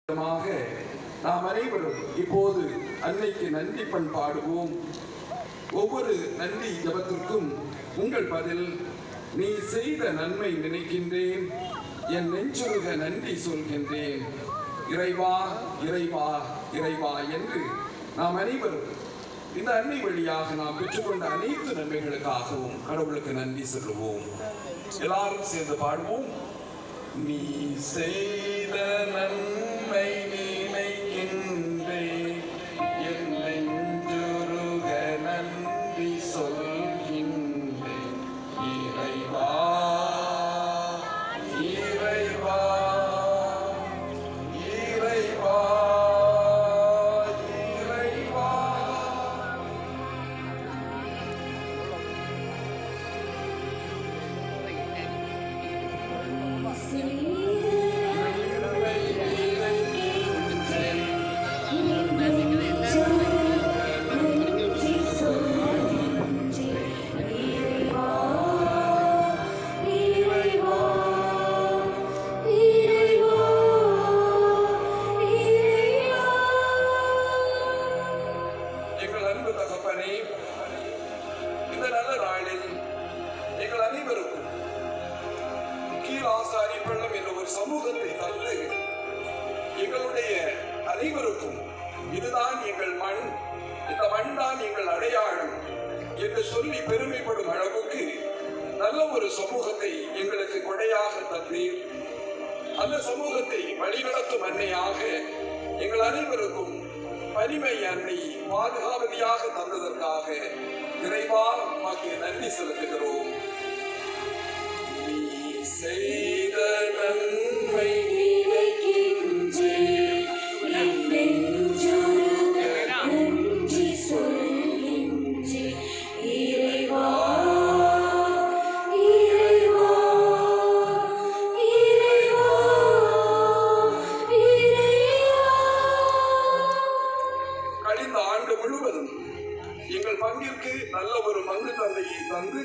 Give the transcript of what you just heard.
நாம் அனைவரும் இப்போது அன்னைக்கு நன்றி பண்பாடுவோம். ஒவ்வொரு நன்றி ஜபத்திற்கும் உங்கள் பதில், நீ செய்த நன்மை நினைக்கின்றேன், என் நெஞ்சுருக நன்றி சொல்கின்றேன், இறைவா இறைவா இறைவா என்று நாம் அனைவரும் இந்த அன்னை வழியாக நாம் பெற்றுக்கொண்ட அனைத்து நன்மைகளுக்காகவும் கடவுளுக்கு நன்றி சொல்லுவோம். எல்லாரும் சேர்ந்து பாடுவோம். நீ செய்த நன்மை நினைக்கின்றேன், என் நெஞ்சுருக நன்றி சொல்கின்றேன், இறைவா இறைவா இறைவா இறைவா. எங்கள் அன்பு தகப்பனே, இந்த நல்ல நாளில் எங்கள் அனைவருக்கும் கீழாசாரி பள்ளம் என்ற ஒரு சமூகத்தை தந்து எங்களுடைய அனைவருக்கும் இதுதான் எங்கள் மண், இந்த மண் தான் எங்கள் அடையாளம் என்று சொல்லி பெருமைப்படும் அளவுக்கு நல்ல ஒரு சமூகத்தை எங்களுக்கு கொடையாக தந்தீர். அந்த சமூகத்தை வழிநடத்தும் அன்னையாக எங்கள் அனைவருக்கும் பரிமை அன்னை பாதுகாவதியாக தந்ததற்காக இறைவா உமக்கு நன்றி செலுத்துகிறோம். நீ செய்த நன்மை நினைக்கின்றேன், என் நெஞ்சுருக நன்றி சொல்கின்றேன், இறைவா இறைவா இறைவா இறைவா. கழிந்த ஆண்டு முழுவதும் எங்கள் பங்கிற்கு நல்ல ஒரு பங்கு தந்தையை தந்து